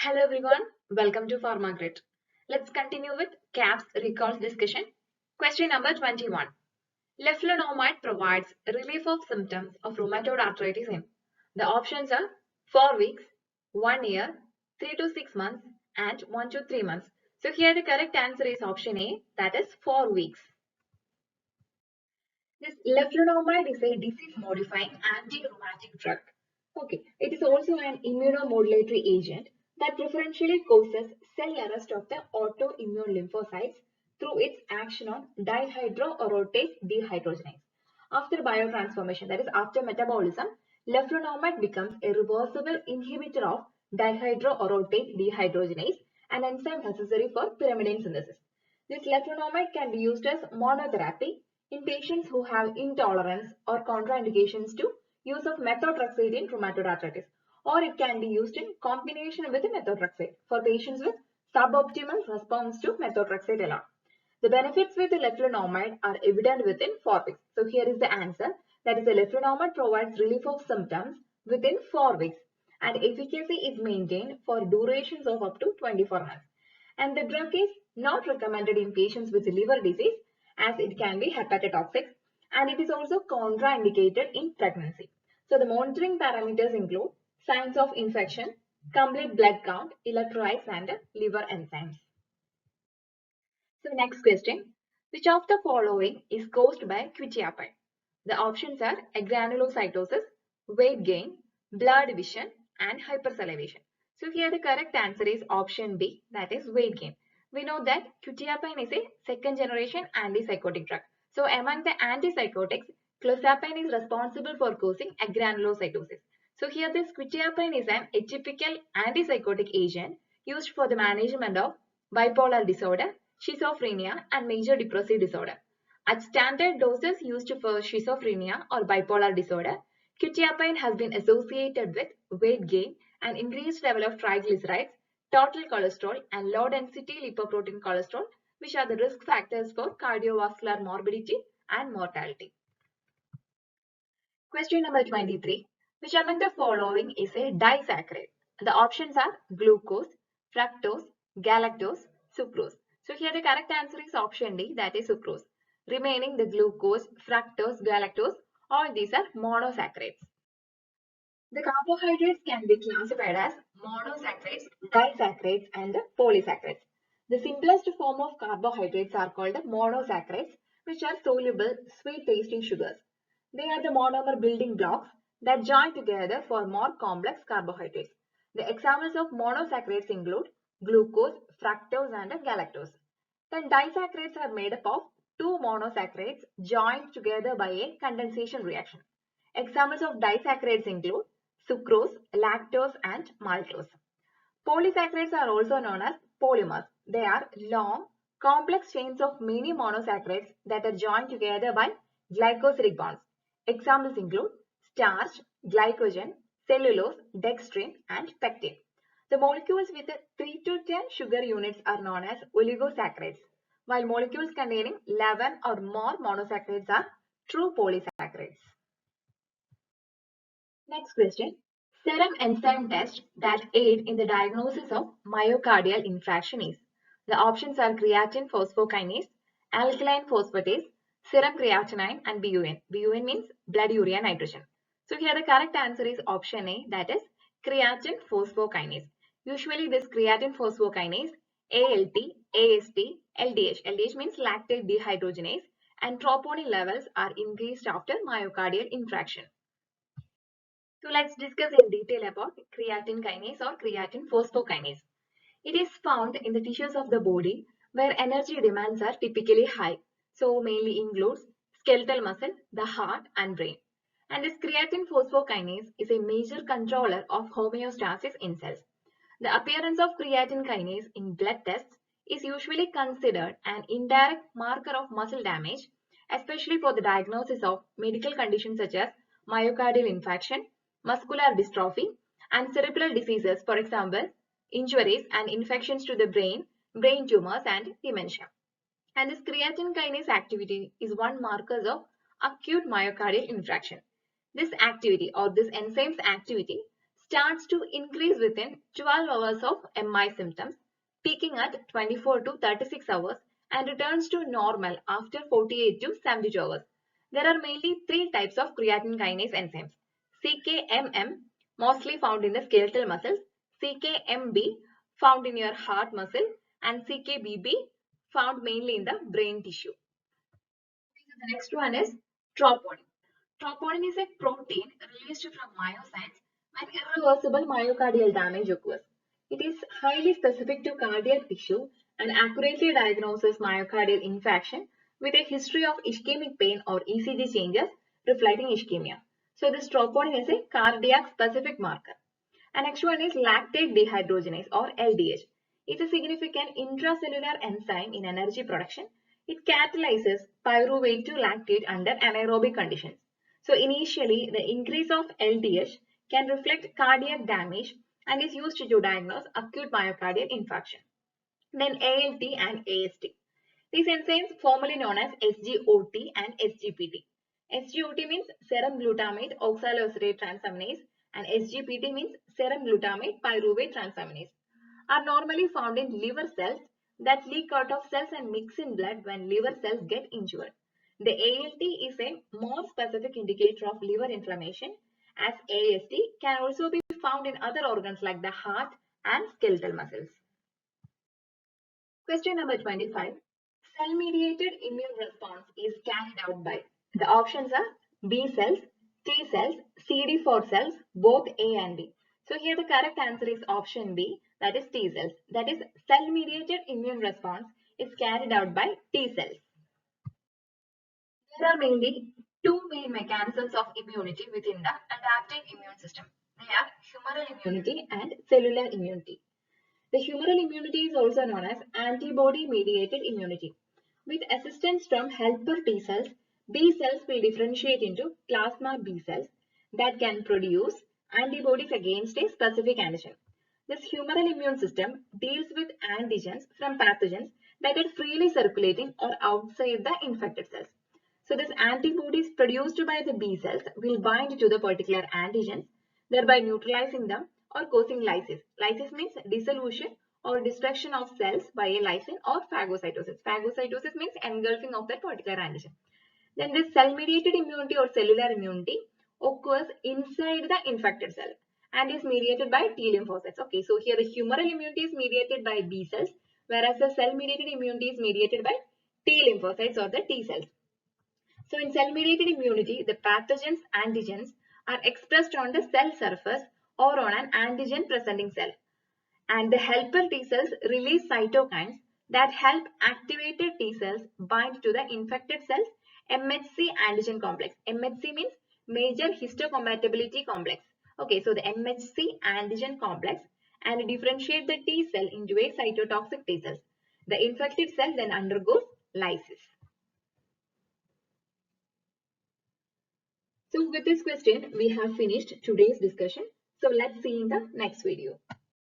Hello everyone, welcome to Pharmacist. Let's continue with KAPS recalls discussion. Question number 21. Leflunomide provides relief of symptoms of rheumatoid arthritis in. The options are 4 weeks, 1 year, 3 to 6 months and 1 to 3 months. So here the correct answer is option A, that is 4 weeks. This leflunomide is a disease-modifying anti-rheumatic drug. Okay, it is also an immunomodulatory agent that preferentially causes cell arrest of the autoimmune lymphocytes through its action on dihydroorotase dehydrogenase. After biotransformation, that is after metabolism, leflunomide becomes a reversible inhibitor of dihydroorotase dehydrogenase, an enzyme necessary for pyrimidine synthesis. This leflunomide can be used as monotherapy in patients who have intolerance or contraindications to use of methotrexate in rheumatoid arthritis, or it can be used in combination with methotrexate for patients with suboptimal response to methotrexate alone. The benefits with the leflunomide are evident within 4 weeks. So here is the answer. That is, the leflunomide provides relief of symptoms within 4 weeks, and efficacy is maintained for durations of up to 24 months. And the drug is not recommended in patients with liver disease as it can be hepatotoxic, and it is also contraindicated in pregnancy. So the monitoring parameters include signs of infection, complete blood count, electrolytes and liver enzymes. So next question, which of the following is caused by quetiapine? The options are agranulocytosis, weight gain, blurred vision and hypersalivation. So here the correct answer is option B, that is weight gain. We know that quetiapine is a second generation antipsychotic drug. So among the antipsychotics, clozapine is responsible for causing agranulocytosis. So here this quetiapine is an atypical antipsychotic agent used for the management of bipolar disorder, schizophrenia and major depressive disorder. At standard doses used for schizophrenia or bipolar disorder, quetiapine has been associated with weight gain and increased level of triglycerides, total cholesterol and low density lipoprotein cholesterol, which are the risk factors for cardiovascular morbidity and mortality. Question number 23. Which among the following is a disaccharide? The options are glucose, fructose, galactose, sucrose. So here the correct answer is option D, that is sucrose. Remaining the glucose, fructose, galactose, all these are monosaccharides. The carbohydrates can be classified as monosaccharides, disaccharides and polysaccharides. The simplest form of carbohydrates are called the monosaccharides, which are soluble sweet tasting sugars. They are the monomer building blocks that join together for more complex carbohydrates. The examples of monosaccharides include glucose, fructose and galactose. Then disaccharides are made up of two monosaccharides joined together by a condensation reaction. Examples of disaccharides include sucrose, lactose and maltose. Polysaccharides are also known as polymers. They are long, complex chains of many monosaccharides that are joined together by glycosidic bonds. Examples include starch, glycogen, cellulose, dextrin and pectin. The molecules with 3 to 10 sugar units are known as oligosaccharides, while molecules containing 11 or more monosaccharides are true polysaccharides. Next question. Serum enzyme test that aid in the diagnosis of myocardial infarction is. The options are creatine phosphokinase, alkaline phosphatase, serum creatinine and BUN. BUN means blood urea nitrogen. So here the correct answer is option A, that is creatine phosphokinase. Usually this creatine phosphokinase, ALT, AST, LDH. LDH means lactate dehydrogenase and troponin levels are increased after myocardial infarction. So let's discuss in detail about creatine kinase or creatine phosphokinase. It is found in the tissues of the body where energy demands are typically high. So mainly includes skeletal muscle, the heart and brain. And this creatine phosphokinase is a major controller of homeostasis in cells. The appearance of creatine kinase in blood tests is usually considered an indirect marker of muscle damage, especially for the diagnosis of medical conditions such as myocardial infarction, muscular dystrophy, and cerebral diseases, for example, injuries and infections to the brain, brain tumors, and dementia. And this creatine kinase activity is one marker of acute myocardial infarction. This activity or this enzyme's activity starts to increase within 12 hours of MI symptoms, peaking at 24 to 36 hours and returns to normal after 48 to 72 hours. There are mainly three types of creatine kinase enzymes. CKMM, mostly found in the skeletal muscles, CKMB, found in your heart muscle, and CKBB, found mainly in the brain tissue. The next one is troponin. Troponin is a protein released from myocytes when irreversible myocardial damage occurs. It is highly specific to cardiac tissue and accurately diagnoses myocardial infarction with a history of ischemic pain or ECG changes reflecting ischemia. So this troponin is a cardiac specific marker. And next one is lactate dehydrogenase or LDH. It's a significant intracellular enzyme in energy production. It catalyzes pyruvate to lactate under anaerobic conditions. So initially, the increase of LDH can reflect cardiac damage and is used to diagnose acute myocardial infarction. Then ALT and AST. These enzymes formerly known as SGOT and SGPT. SGOT means serum glutamate oxaloacetate transaminase and SGPT means serum glutamate pyruvate transaminase are normally found in liver cells that leak out of cells and mix in blood when liver cells get injured. The ALT is a more specific indicator of liver inflammation, as AST can also be found in other organs like the heart and skeletal muscles. Question number 25. Cell-mediated immune response is carried out by, the options are B cells, T cells, CD4 cells, both A and B. So here the correct answer is option B, that is T cells. That is, cell-mediated immune response is carried out by T cells. There are mainly two main mechanisms of immunity within the adaptive immune system. They are humoral immunity and cellular immunity. The humoral immunity is also known as antibody-mediated immunity. With assistance from helper T cells, B cells will differentiate into plasma B cells that can produce antibodies against a specific antigen. This humoral immune system deals with antigens from pathogens that are freely circulating or outside the infected cells. So these antibodies produced by the B cells will bind to the particular antigens, thereby neutralizing them or causing lysis. Lysis means dissolution or destruction of cells by a lysine or phagocytosis. Phagocytosis means engulfing of that particular antigen. Then this cell-mediated immunity or cellular immunity occurs inside the infected cell and is mediated by T lymphocytes. Okay, so here the humoral immunity is mediated by B cells, whereas the cell-mediated immunity is mediated by T lymphocytes or the T cells. So in cell-mediated immunity, the pathogens antigens are expressed on the cell surface or on an antigen-presenting cell. And the helper T cells release cytokines that help activated T cells bind to the infected cells MHC antigen complex. MHC means major histocompatibility complex. Okay, so the MHC antigen complex and differentiate the T cell into a cytotoxic T cells. The infected cell then undergoes lysis. So with this question, we have finished today's discussion. So let's see in the next video.